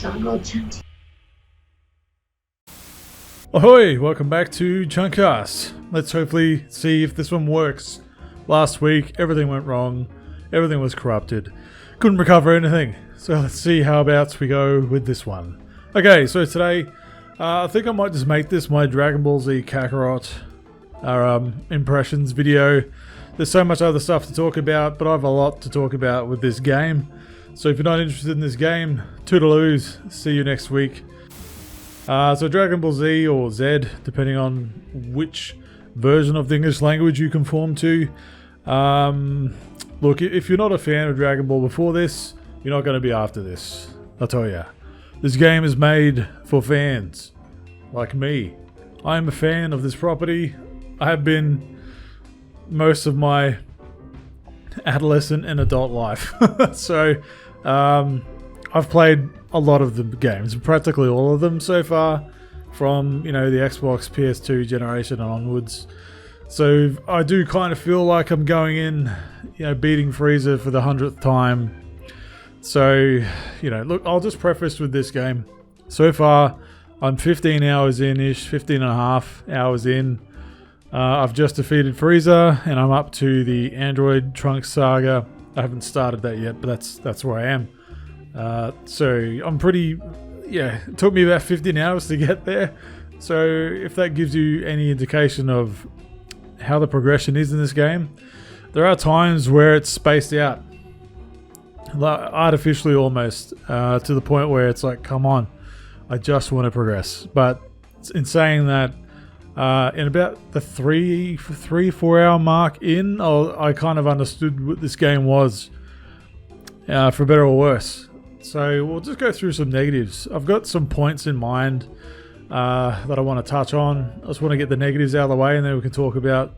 song called Chunty. Ahoy! Welcome back to CHUNTCAST. Let's hopefully see if this one works. Last week, everything went wrong. Everything was corrupted. Couldn't recover anything. So let's see how about we go with this one. Okay, so today, I think I might just make this my Dragon Ball Z Kakarot impressions video. There's so much other stuff to talk about, but I have a lot to talk about with this game. So if you're not interested in this game, toodaloos. See you next week. So Dragon Ball Z or Z, depending on which version of the English language you conform to. Look, if you're not a fan of Dragon Ball before this, you're not going to be after this. I'll tell you. This game is made for fans, like me. I am a fan of this property. I have been most of my adolescent and adult life. So, I've played a lot of the games, practically all of them so far, from, you know, the Xbox PS2 generation and onwards. So I do kind of feel like I'm going in, you know, beating Frieza for the 100th time. So, you know, look, I'll just preface with this game. So far, I'm 15 hours in-ish, 15 and a half hours in. I've just defeated Frieza, and I'm up to the Android Trunks saga. I haven't started that yet, but that's where I am. So I'm pretty, yeah, it took me about 15 hours to get there. So if that gives you any indication of how the progression is in this game, there are times where it's spaced out, artificially almost, to the point where it's like, come on, I just want to progress. But in saying that, in about the 4 hour mark in, I kind of understood what this game was, for better or worse. So we'll just go through some negatives. I've got some points in mind that I want to touch on. I just want to get the negatives out of the way, and then we can talk about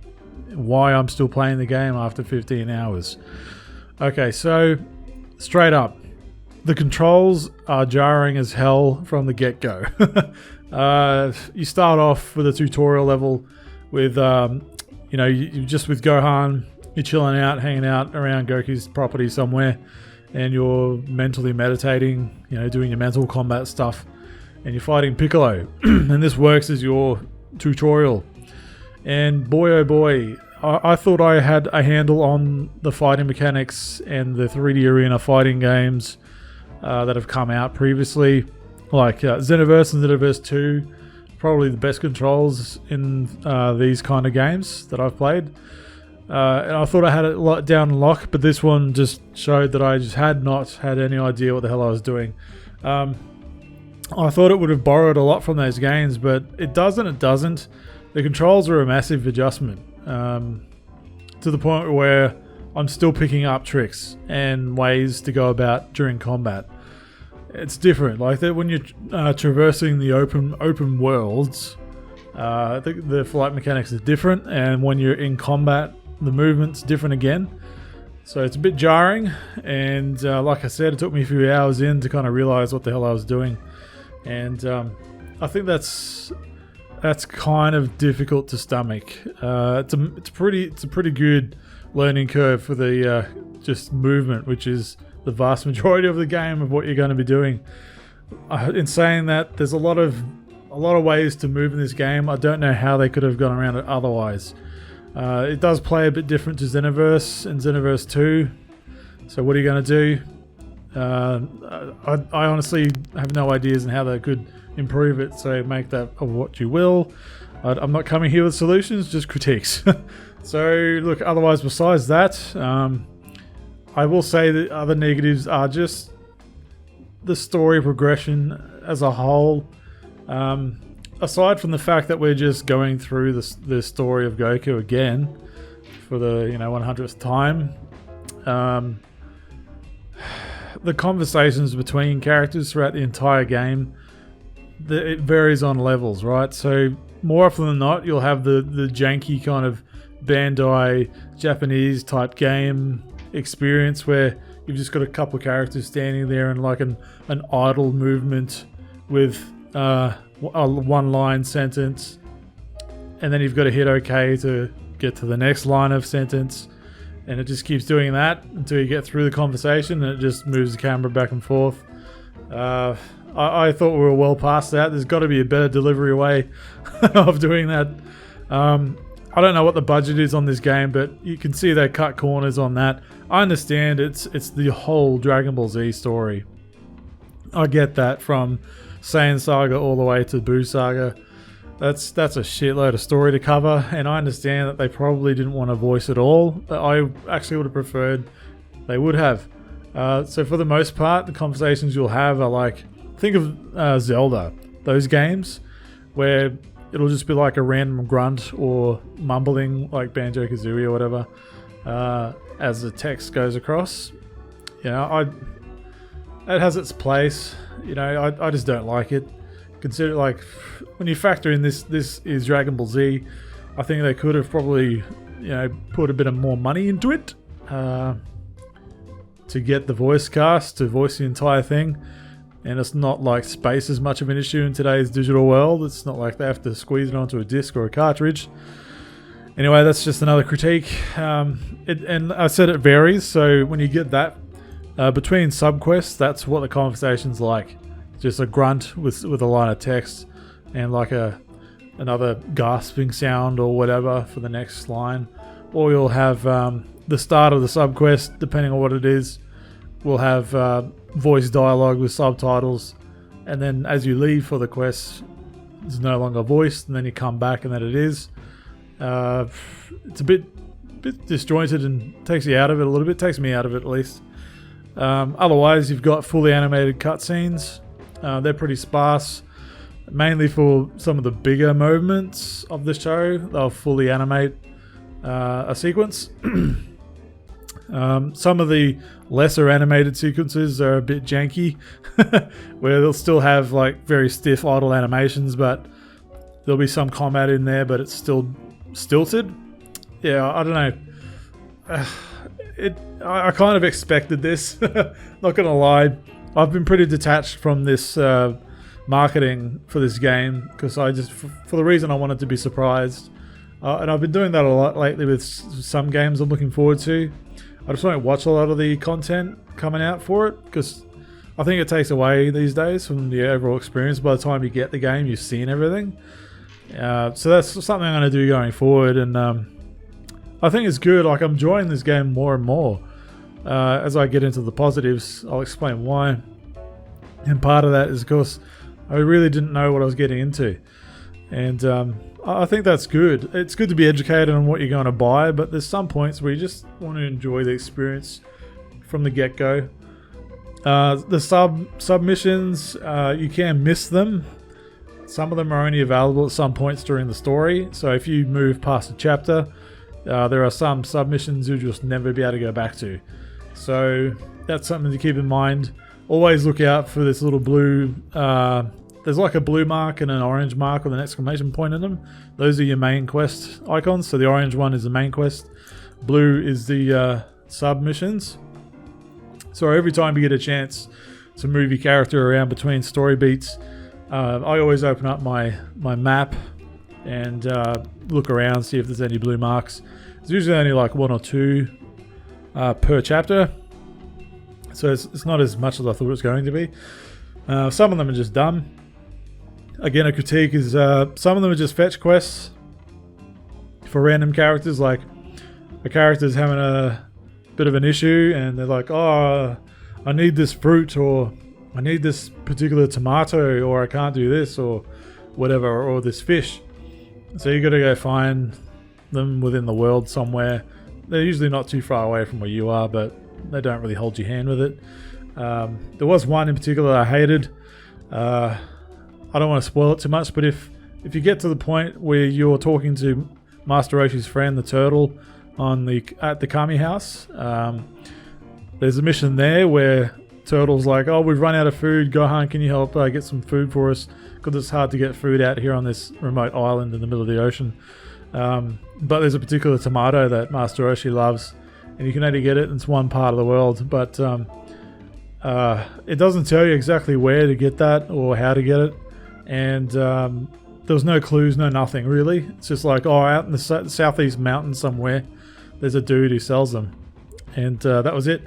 why I'm still playing the game after 15 hours. Okay, so straight up, the controls are jarring as hell from the get-go. You start off with a tutorial level with, you know, you just with Gohan. You're chilling out, hanging out around Goku's property somewhere, and you're mentally meditating, you know, doing your mental combat stuff, and you're fighting Piccolo. And this works as your tutorial. And boy oh boy, I thought I had a handle on the fighting mechanics and the 3D arena fighting games that have come out previously, like Xenoverse and Xenoverse 2, probably the best controls in these kind of games that I've played. And I thought I had it down lock, but this one just showed that I just had not had any idea what the hell I was doing. I thought it would have borrowed a lot from those games, but it doesn't. It doesn't. The controls are a massive adjustment, to the point where I'm still picking up tricks and ways to go about during combat. It's different. Like that when you're traversing the open worlds, the flight mechanics are different, and when you're in combat, the movement's different again. So it's a bit jarring, and like I said, it took me a few hours in to kind of realize what the hell I was doing. And I think that's kind of difficult to stomach. It's a pretty good learning curve for the just movement, which is the vast majority of the game of what you're going to be doing. In saying that, there's a lot of ways to move in this game. I don't know how they could have gone around it otherwise. It does play a bit different to Xenoverse and Xenoverse 2. So what are you going to do? I honestly have no ideas on how they could improve it, so make that of what you will. I'm not coming here with solutions, just critiques. So look, otherwise besides that, I will say that other negatives are just the story progression as a whole. Aside from the fact that we're just going through the story of Goku again for the 100th time, the conversations between characters throughout the entire game, it varies on levels, right? So more often than not, you'll have the janky kind of Bandai Japanese type game experience where you've just got a couple of characters standing there in like an idle movement with a one-line sentence, and then you've got to hit OK to get to the next line of sentence, and it just keeps doing that until you get through the conversation, and it just moves the camera back and forth. I thought we were well past that. There's got to be a better delivery way of doing that. I don't know what the budget is on this game, but you can see they cut corners on that. I understand it's the whole Dragon Ball Z story. I get that, from Saiyan Saga all the way to Buu Saga. That's a shitload of story to cover, and I understand that they probably didn't want to voice it all, but I actually would have preferred they would have. So for the most part, the conversations you'll have are like, think of Zelda, those games where it'll just be like a random grunt or mumbling like Banjo-Kazooie or whatever as the text goes across. You know, it has its place. You know, I just don't like it. Consider, like, when you factor in this is Dragon Ball Z, I think they could have probably, you know, put a bit of more money into it to get the voice cast to voice the entire thing. And it's not like space is much of an issue in today's digital world. It's not like they have to squeeze it onto a disc or a cartridge. Anyway, that's just another critique. And I said it varies. So when you get that between subquests, that's what the conversation's like. Just a grunt with a line of text and like another gasping sound or whatever for the next line. Or you'll have the start of the subquest, depending on what it is. We'll have voice dialogue with subtitles, and then as you leave for the quest, it's no longer voiced, and then you come back and then it is. It's a bit disjointed and takes you out of it a little bit. Takes me out of it, at least. Otherwise, you've got fully animated cutscenes. They're pretty sparse, mainly for some of the bigger moments of the show. They'll fully animate a sequence. Some of the lesser animated sequences are a bit janky, where they'll still have like very stiff idle animations, but there'll be some combat in there, but it's still stilted. Yeah, I don't know. I kind of expected this. Not gonna lie, I've been pretty detached from this marketing for this game because I just, for the reason I wanted to be surprised, and I've been doing that a lot lately with some games I'm looking forward to. I just won't watch a lot of the content coming out for it because I think it takes away these days from the overall experience. By the time you get the game, you've seen everything. So that's something I'm going to do going forward, and I think it's good. Like, I'm enjoying this game more and more. As I get into the positives, I'll explain why. And part of that is because I really didn't know what I was getting into. And I think that's good. It's good to be educated on what you're going to buy, but there's some points where you just want to enjoy the experience from the get-go. The submissions, you can miss them. Some of them are only available at some points during the story. So if you move past a chapter, there are some submissions you'll just never be able to go back to. So that's something to keep in mind. Always look out for this little blue... there's like a blue mark and an orange mark with an exclamation point in them. Those are your main quest icons. So the orange one is the main quest. Blue is the submissions. So every time you get a chance to move your character around between story beats, I always open up my map and look around, see if there's any blue marks. There's usually only like 1 or 2 per chapter. So it's not as much as I thought it was going to be. Some of them are just dumb. Again, a critique is some of them are just fetch quests for random characters. Like, a character's having a bit of an issue and they're like, oh, I need this fruit, or I need this particular tomato, or I can't do this, or whatever, or this fish. So you got to go find them within the world somewhere. They're usually not too far away from where you are, but they don't really hold your hand with it. There was one in particular I hated. I don't want to spoil it too much, but if you get to the point where you're talking to Master Roshi's friend, the turtle, at the Kami house, there's a mission there where Turtle's like, oh, we've run out of food. Gohan, can you help get some food for us? Because it's hard to get food out here on this remote island in the middle of the ocean. But there's a particular tomato that Master Roshi loves, and you can only get it in one part of the world. But it doesn't tell you exactly where to get that or how to get it. And there was no clues, no nothing really. It's just like, oh, out in the southeast mountains somewhere, there's a dude who sells them. And that was it.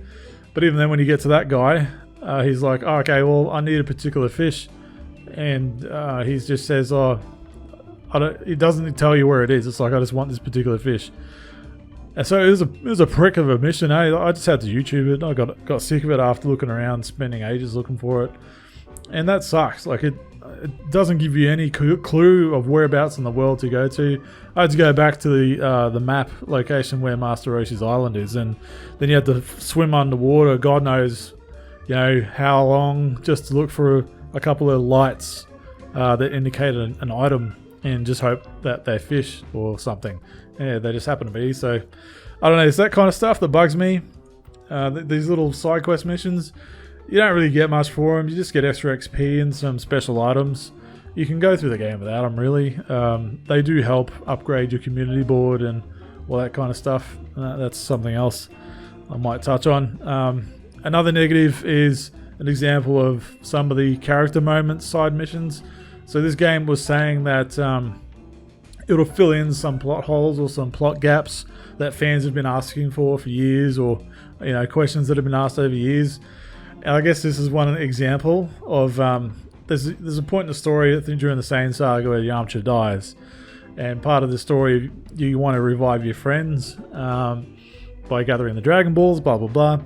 But even then, when you get to that guy, he's like, oh, okay, well, I need a particular fish, and he just says, oh, it doesn't tell you where it is. It's like, I just want this particular fish. And so it was a prick of a mission. I just had to YouTube it. I got sick of it after looking around, spending ages looking for it, and that sucks. Like it doesn't give you any clue of whereabouts in the world to go to. I had to go back to the map location where Master Roshi's Island is, and then you had to swim underwater. God knows, how long, just to look for a couple of lights that indicated an item, and just hope that they're fish or something. Yeah, they just happen to be. So I don't know. It's that kind of stuff that bugs me. These little side quest missions, you don't really get much for them. You just get extra XP and some special items. You can go through the game without them, really. They do help upgrade your community board and all that kind of stuff. That's something else I might touch on. Another negative is an example of some of the character moments side missions. So this game was saying that it'll fill in some plot holes or some plot gaps that fans have been asking for years, or questions that have been asked over years. And I guess this is one example of there's a point in the story, I think, during the Saiyan saga where Yamcha dies, and part of the story you want to revive your friends by gathering the Dragon Balls, blah blah blah.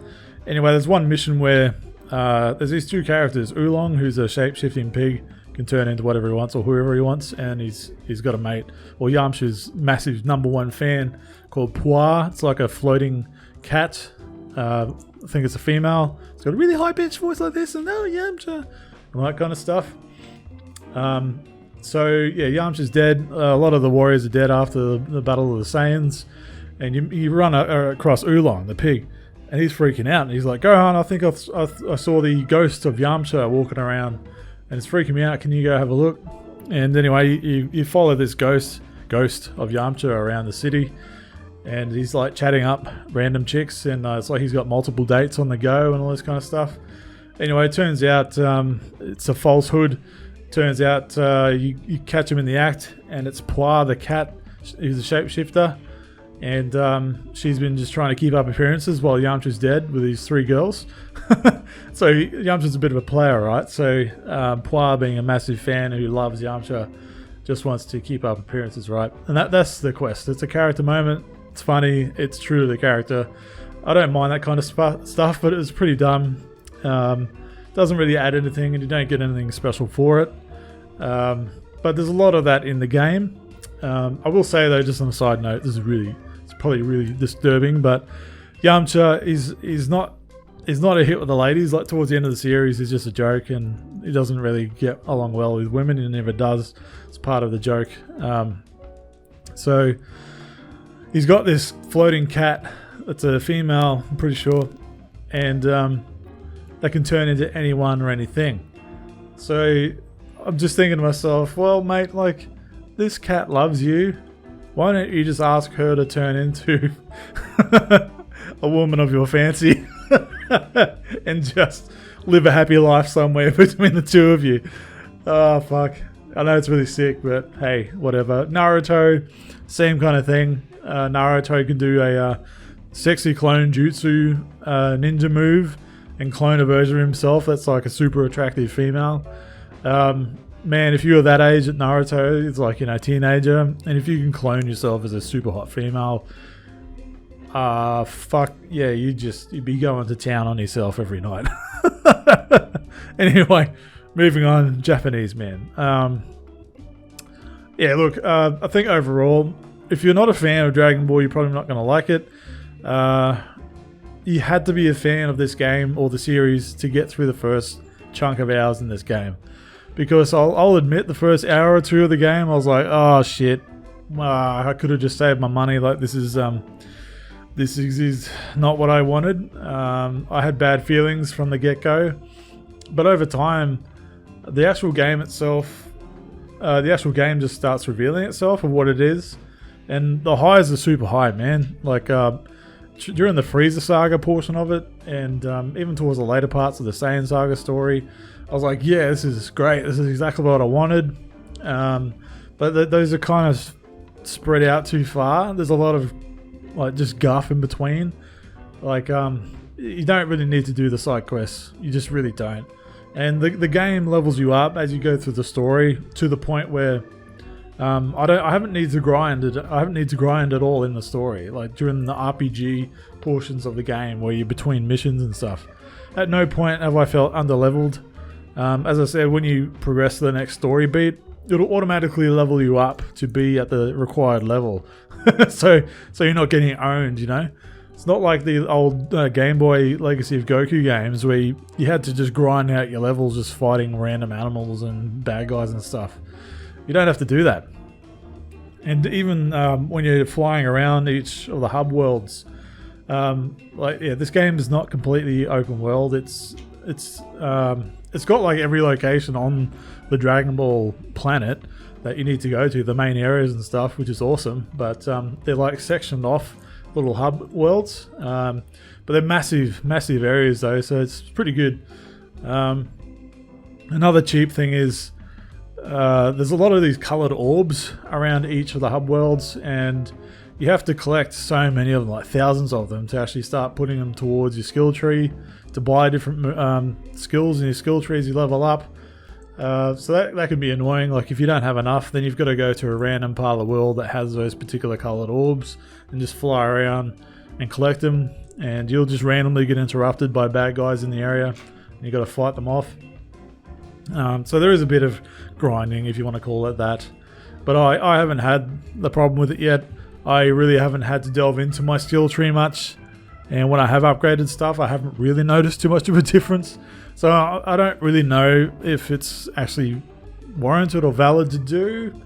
Anyway, there's one mission where there's these two characters. Oolong, who's a shape-shifting pig, can turn into whatever he wants or whoever he wants, and he's got a mate, or Yamcha's massive #1 fan called Pua. It's like a floating cat. I think it's a female. It's got a really high-pitched voice like this, and Yamcha, and that kind of stuff. So yeah, Yamcha's dead. A lot of the warriors are dead after the Battle of the Saiyans, and you run across Oolong, the pig, and he's freaking out. And he's like, Gohan, I think I saw the ghost of Yamcha walking around, and it's freaking me out. Can you go have a look? And anyway, you follow this ghost of Yamcha around the city, and he's like chatting up random chicks, and it's like he's got multiple dates on the go and all this kind of stuff. Anyway, it turns out it's a falsehood. Turns out you catch him in the act, and it's Pua the cat, who's a shapeshifter, and she's been just trying to keep up appearances while Yamcha's dead with these 3 girls. So Yamcha's a bit of a player, right? So Pua, being a massive fan who loves Yamcha, just wants to keep up appearances, right? And that's the quest. It's a character moment. It's funny. It's true to the character. I don't mind that kind of stuff, but it was pretty dumb. Doesn't really add anything, and you don't get anything special for it. But there's a lot of that in the game. I will say though, just on a side note, it's probably really disturbing, but Yamcha is not a hit with the ladies. Like towards the end of the series, he's just a joke, and he doesn't really get along well with women. He never does. It's part of the joke. So he's got this floating cat. It's a female, I'm pretty sure, and that can turn into anyone or anything. So I'm just thinking to myself, well, mate, like, this cat loves you. Why don't you just ask her to turn into a woman of your fancy and just live a happy life somewhere between the two of you? Oh, fuck. I know it's really sick, but hey, whatever. Naruto, same kind of thing. Naruto can do a sexy clone jutsu ninja move and clone a version of himself that's like a super attractive female. Man, if you were that age at Naruto, it's like, teenager, and if you can clone yourself as a super hot female, fuck yeah, you'd be going to town on yourself every night. Anyway, moving on. Japanese man. Yeah, look, I think overall, if you're not a fan of Dragon Ball, you're probably not going to like it. You had to be a fan of this game or the series to get through the first chunk of hours in this game. Because I'll admit, the first hour or two of the game, I was like, oh shit, I could have just saved my money. Like, this is not what I wanted. I had bad feelings from the get-go. But over time, the actual game itself, just starts revealing itself of what it is. And the highs are super high, man. Like, during the Frieza saga portion of it, and even towards the later parts of the Saiyan saga story, I was like, yeah, this is great. This is exactly what I wanted. But those are kind of spread out too far. There's a lot of like just guff in between. Like, you don't really need to do the side quests. You just really don't. And the game levels you up as you go through the story to the point where I haven't need to grind at all in the story. Like during the RPG portions of the game where you're between missions and stuff. At no point have I felt underleveled. As I said, when you progress to the next story beat, it'll automatically level you up to be at the required level. so you're not getting owned, you know? It's not like the old Game Boy Legacy of Goku games where you had to just grind out your levels just fighting random animals and bad guys and stuff. You don't have to do that. And even when you're flying around each of the hub worlds, this game is not completely open world. It's got like every location on the Dragon Ball planet that you need to go to, the main areas and stuff, which is awesome. But they're like sectioned off little hub worlds, but they're massive areas though, so it's pretty good. Another cheap thing is there's a lot of these colored orbs around each of the hub worlds, and you have to collect so many of them, like thousands of them, to actually start putting them towards your skill tree to buy different skills in your skill tree as you level up. So that can be annoying. Like if you don't have enough, then you've got to go to a random part of the world that has those particular colored orbs and just fly around and collect them, and you'll just randomly get interrupted by bad guys in the area and you got to fight them off. So there is a bit of grinding, if you want to call it that, but I haven't had the problem with it yet. I really haven't had to delve into my skill tree much, and when I have upgraded stuff, I haven't really noticed too much of a difference. So I don't really know if it's actually warranted or valid to do.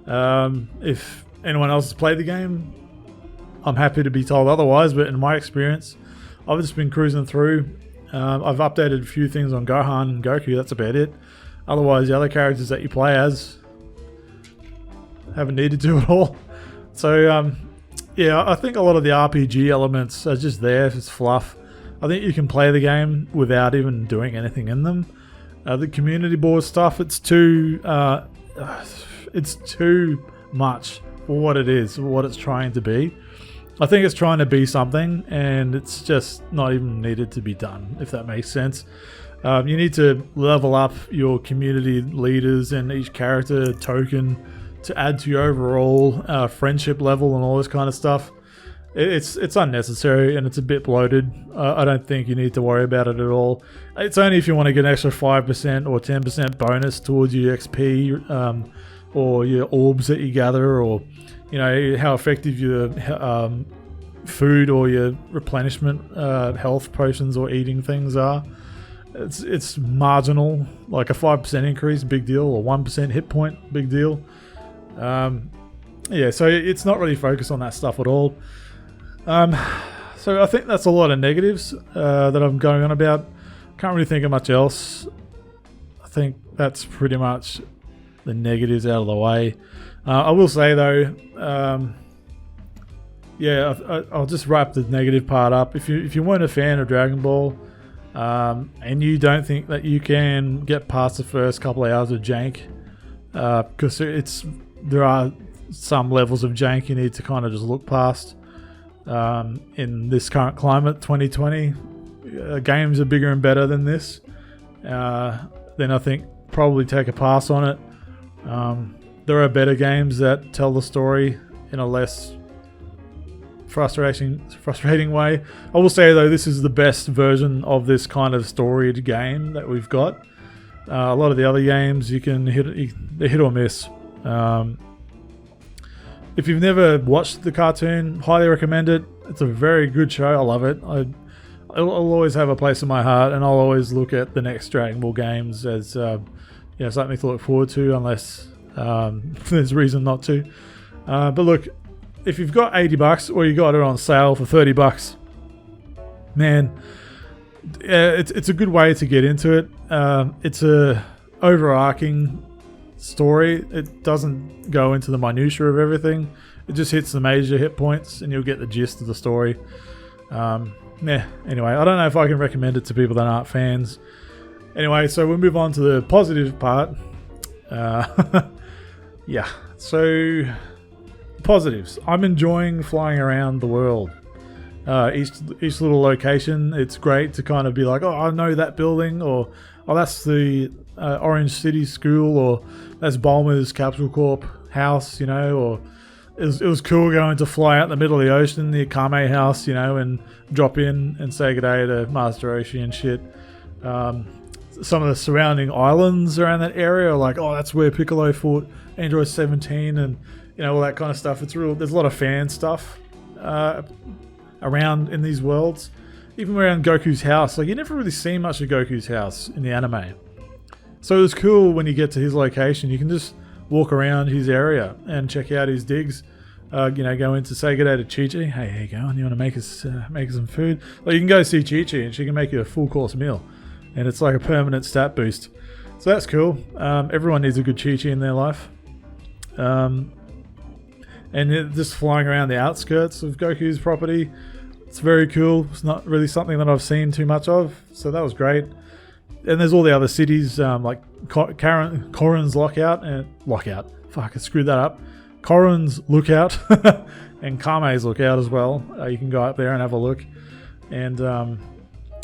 If anyone else has played the game, I'm happy to be told otherwise, but in my experience, I've just been cruising through. I've updated a few things on Gohan and Goku, that's about it. Otherwise, the other characters that you play as haven't needed to at all. So, yeah, I think a lot of the RPG elements are just there, it's fluff. I think you can play the game without even doing anything in them. The community board stuff, it's too much for what it is, for what it's trying to be. I think it's trying to be something, and it's just not even needed to be done, if that makes sense. You need to level up your community leaders and each character token to add to your overall friendship level and all this kind of stuff. It's unnecessary and it's a bit bloated. I don't think you need to worry about it at all. It's only if you want to get an extra 5% or 10% bonus towards your XP or your orbs that you gather, or you know how effective your food or your replenishment health potions or eating things are. It's marginal, like a 5% increase, big deal, or 1% hit point, big deal. Yeah, so it's not really focused on that stuff at all. So I think that's a lot of negatives that I'm going on about. Can't really think of much else. I think that's pretty much the negatives out of the way. I will say though, I'll just wrap the negative part up. If you weren't a fan of Dragon Ball, and you don't think that you can get past the first couple of hours of jank, because there are some levels of jank you need to kind of just look past. In this current climate, 2020, games are bigger and better than this. Then I think probably take a pass on it. There are better games that tell the story in a less frustrating way. I will say though, this is the best version of this kind of storied game that we've got. A lot of the other games you can hit or miss. If you've never watched the cartoon, highly recommend it. It's a very good show. I love it. I'll always have a place in my heart, and I'll always look at the next Dragon Ball games as something to look forward to, unless there's reason not to. But look, if you've got $80 or you got it on sale for $30, man, it's a good way to get into it. It's a overarching story. It doesn't go into the minutiae of everything. It just hits the major hit points and you'll get the gist of the story. Anyway, I don't know if I can recommend it to people that aren't fans. Anyway, so we'll move on to the positive part. So positives. I'm enjoying flying around the world. Each little location, it's great to kind of be like, oh, I know that building, or oh, that's the Orange City School, or that's Bulmer's Capital Corp house, you know, or it was cool going to fly out in the middle of the ocean, the Kame house, you know, and drop in and say good day to Master Oshi and shit. Some of the surrounding islands around that area are like, oh, that's where Piccolo fought Android 17, and you know, all that kind of stuff. It's real. There's a lot of fan stuff around in these worlds. Even around Goku's house, like you never really see much of Goku's house in the anime. So it was cool when you get to his location. You can just walk around his area and check out his digs. You know, go in to say good day to Chi-Chi. Hey, how you going? You want to make us some food? Like you can go see Chi-Chi and she can make you a full course meal, and it's like a permanent stat boost. So that's cool. Everyone needs a good Chi-Chi in their life. And just flying around the outskirts of Goku's property, it's very cool. It's not really something that I've seen too much of, so that was great. And there's all the other cities, like Korin's Lockout. Fuck, I screwed that up. Korin's Lookout and Kame's Lookout as well. You can go up there and have a look. And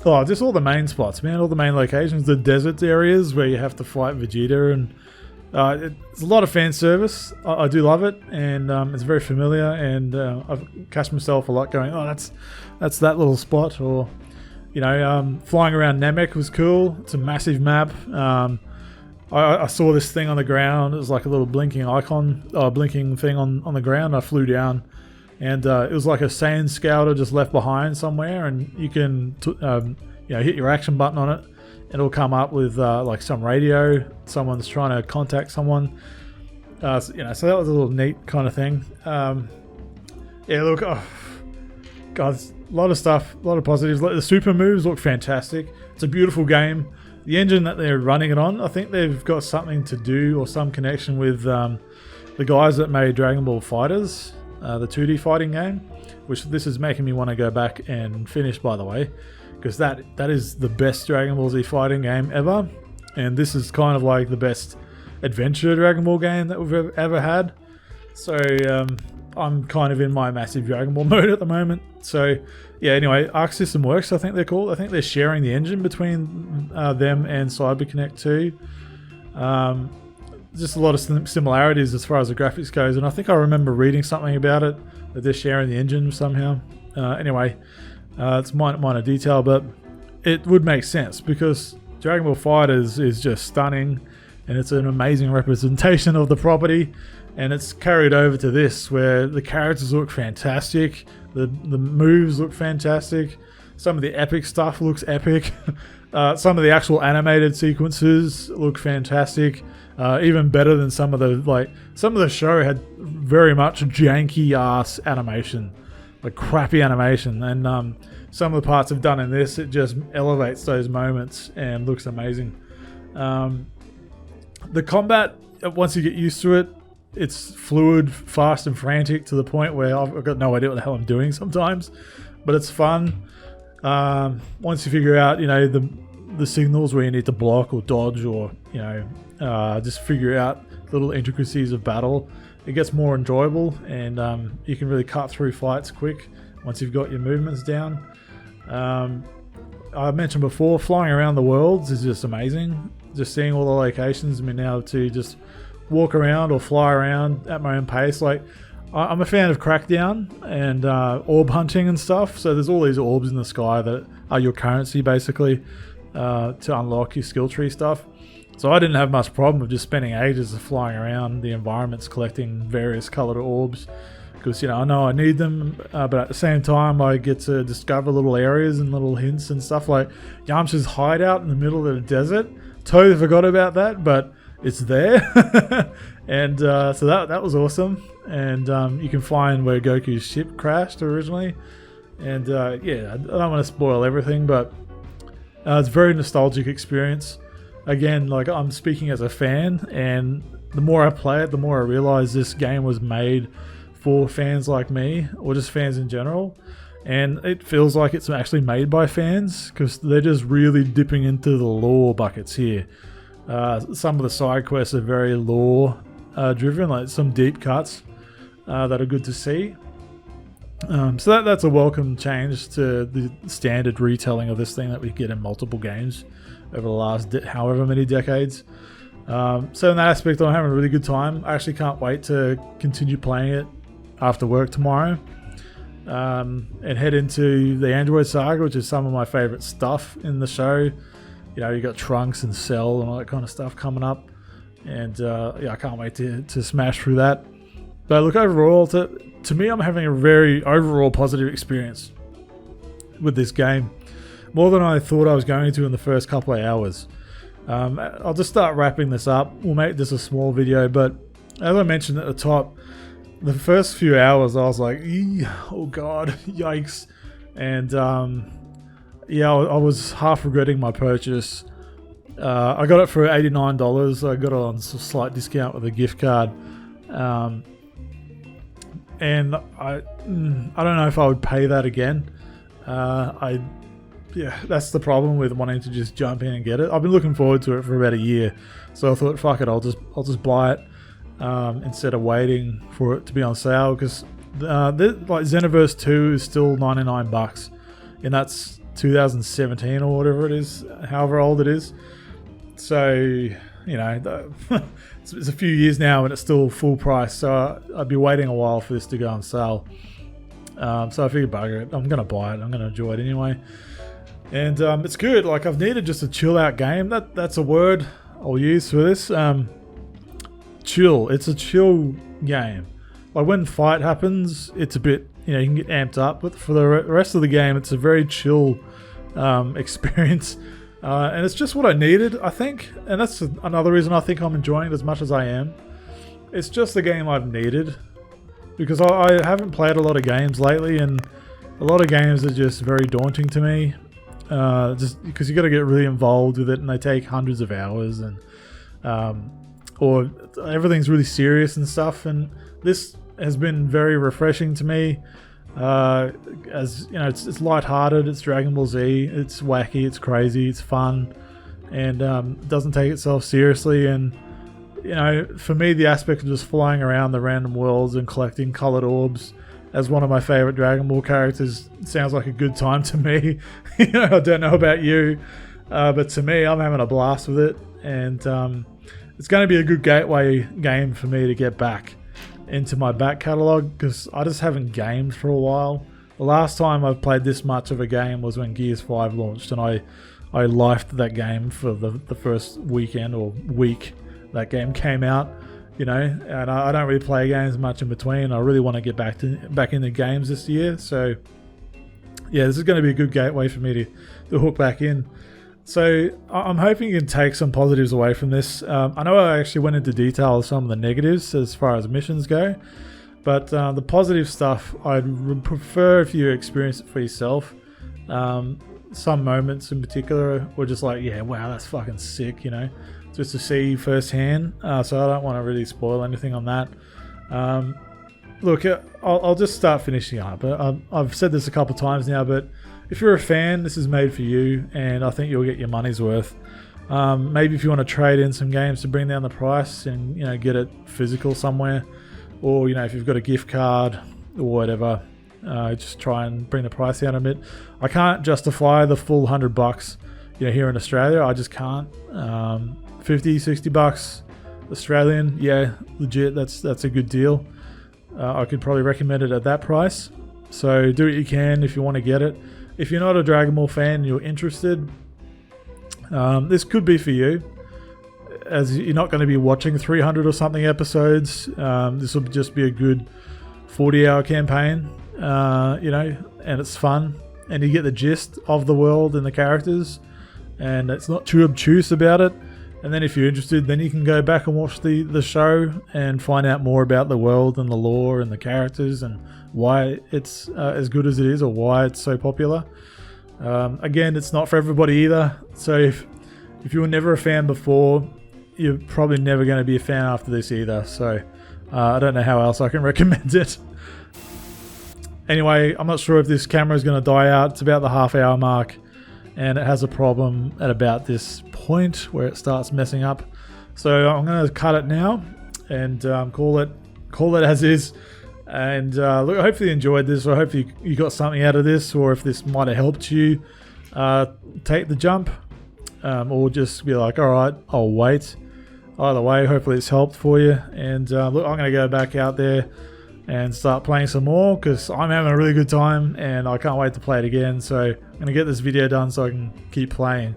just all the main spots, man. All the main locations, the desert areas where you have to fight Vegeta, and it's a lot of fan service. I do love it, and it's very familiar. And I've catch myself a lot going, oh, that's that little spot, or you know, flying around Namek was cool. It's a massive map. I saw this thing on the ground. It was like a little blinking icon, blinking thing on the ground. I flew down, and it was like a sand scouter just left behind somewhere, and you can hit your action button on it, and it'll come up with like some radio. Someone's trying to contact someone. So that was a little neat kind of thing. Look, oh, God, a lot of stuff, a lot of positives. Like the super moves look fantastic. It's a beautiful game. The engine that they're running it on, I think they've got something to do or some connection with the guys that made Dragon Ball FighterZ, the 2D fighting game, which this is making me want to go back and finish, by the way, because that is the best Dragon Ball Z fighting game ever, and this is kind of like the best adventure Dragon Ball game that we've ever had. So I'm kind of in my massive Dragon Ball mode at the moment. So yeah, anyway, Arc System Works, I think they're called. I think they're sharing the engine between them and CyberConnect 2. Just a lot of similarities as far as the graphics goes, and I think I remember reading something about it, that they're sharing the engine somehow. Anyway, it's minor detail, but it would make sense because Dragon Ball FighterZ is just stunning, and it's an amazing representation of the property, and it's carried over to this where the characters look fantastic, the moves look fantastic, some of the epic stuff looks epic, some of the actual animated sequences look fantastic, even better than some of the show had very much janky ass animation, like crappy animation, and some of the parts I've done in this, it just elevates those moments and looks amazing. The combat, once you get used to it, it's fluid, fast and frantic to the point where I've got no idea what the hell I'm doing sometimes, but it's fun. Once you figure out, the signals where you need to block or dodge, or just figure out little intricacies of battle, it gets more enjoyable, and you can really cut through fights quick once you've got your movements down. I mentioned before, flying around the worlds is just amazing. Just seeing all the locations, being able to just walk around or fly around at my own pace. Like, I'm a fan of Crackdown and orb hunting and stuff. So there's all these orbs in the sky that are your currency, basically, to unlock your skill tree stuff. So I didn't have much problem with just spending ages flying around the environments collecting various colored orbs, because I know I need them, but at the same time I get to discover little areas and little hints and stuff, like Yamcha's hideout in the middle of the desert. Totally forgot about that, but it's there. And so that was awesome. And you can find where Goku's ship crashed originally, and I don't want to spoil everything, but it's a very nostalgic experience. Again, like, I'm speaking as a fan, and the more I play it, the more I realize this game was made for fans like me, or just fans in general. And it feels like it's actually made by fans, because they're just really dipping into the lore buckets here. Some of the side quests are very lore driven, like some deep cuts that are good to see. So that's a welcome change to the standard retelling of this thing that we get in multiple games over the last however many decades. So in that aspect, I'm having a really good time. I actually can't wait to continue playing it after work tomorrow, and head into the Android Saga, which is some of my favorite stuff in the show. You know, you got Trunks and Cell and all that kind of stuff coming up, and I can't wait to smash through that. But look, overall, to me, I'm having a very overall positive experience with this game, more than I thought I was going to in the first couple of hours. I'll just start wrapping this up. We'll make this a small video, but as I mentioned at the top, the first few hours I was like, oh god, yikes. And I was half regretting my purchase. I got it for $89. I got it on a slight discount with a gift card. And I don't know if I would pay that again. That's the problem with wanting to just jump in and get it. I've been looking forward to it for about a year, so I thought, fuck it, I'll just buy it instead of waiting for it to be on sale, because like Xenoverse 2 is still $99, and that's 2017 or whatever it is, however old it is. So you know, it's a few years now and it's still full price, so I'd be waiting a while for this to go on sale. So I figured, bugger it, I'm gonna buy it. I'm gonna enjoy it anyway. And it's good. Like, I've needed just a chill out game. That's a word I'll use for this. Chill. It's a chill game. Like, when fight happens, it's a bit, you can get amped up. But for the rest of the game, it's a very chill experience. And it's just what I needed, I think. And that's another reason I think I'm enjoying it as much as I am. It's just the game I've needed. Because I haven't played a lot of games lately, and a lot of games are just very daunting to me. Just because you got to get really involved with it, and they take hundreds of hours, and or everything's really serious and stuff. And this has been very refreshing to me. As you know, it's lighthearted. It's Dragon Ball Z. It's wacky. It's crazy. It's fun, and it doesn't take itself seriously. And for me, the aspect of just flying around the random worlds and collecting colored orbs as one of my favorite Dragon Ball characters sounds like a good time to me. I don't know about you, but to me, I'm having a blast with it, and it's going to be a good gateway game for me to get back into my back catalogue, because I just haven't gamed for a while. The last time I've played this much of a game was when Gears 5 launched, and I lifed that game for the first weekend or week that game came out. And I don't really play games much in between. I really want to get back into games this year. So yeah, this is going to be a good gateway for me to hook back in. So I'm hoping you can take some positives away from this. I know I actually went into detail of some of the negatives as far as missions go, but the positive stuff I'd prefer if you experience it for yourself. Some moments in particular were just like, yeah, wow, that's fucking sick, just to see firsthand. So I don't want to really spoil anything on that. Look, I'll just start finishing up. I've said this a couple times now, but if you're a fan, this is made for you, and I think you'll get your money's worth. Maybe if you want to trade in some games to bring down the price and get it physical somewhere, or if you've got a gift card or whatever, just try and bring the price down a bit. I can't justify the full $100 here in Australia. I just can't. 50, 60 bucks Australian, yeah, legit, that's a good deal. I could probably recommend it at that price. So do what you can if you want to get it. If you're not a Dragon Ball fan and you're interested, this could be for you, as you're not going to be watching 300 or something episodes. This will just be a good 40-hour campaign, and it's fun, and you get the gist of the world and the characters, and it's not too obtuse about it. And then if you're interested, then you can go back and watch the show and find out more about the world and the lore and the characters and why it's as good as it is, or why it's so popular. Again, it's not for everybody either. So if you were never a fan before, you're probably never going to be a fan after this either. So I don't know how else I can recommend it. Anyway, I'm not sure if this camera is going to die out. It's about the half-hour mark, and it has a problem at about this point where it starts messing up. So I'm going to cut it now and call it as is. And look, hopefully you enjoyed this, or hopefully you got something out of this, or if this might have helped you take the jump, or just be like, all right, I'll wait. Either way, hopefully it's helped for you. And look, I'm going to go back out there and start playing some more, because I'm having a really good time and I can't wait to play it again. So I'm going to get this video done so I can keep playing.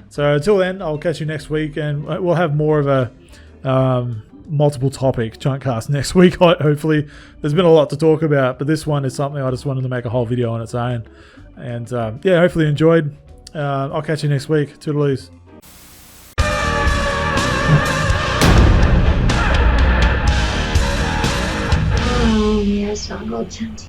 So until then, I'll catch you next week, and we'll have more of a multiple topic CHUNTCAST next week, hopefully. There's been a lot to talk about, but this one is something I just wanted to make a whole video on its own. And yeah, hopefully you enjoyed. I'll catch you next week. Toodaloos. Yes, Uncle Chunty.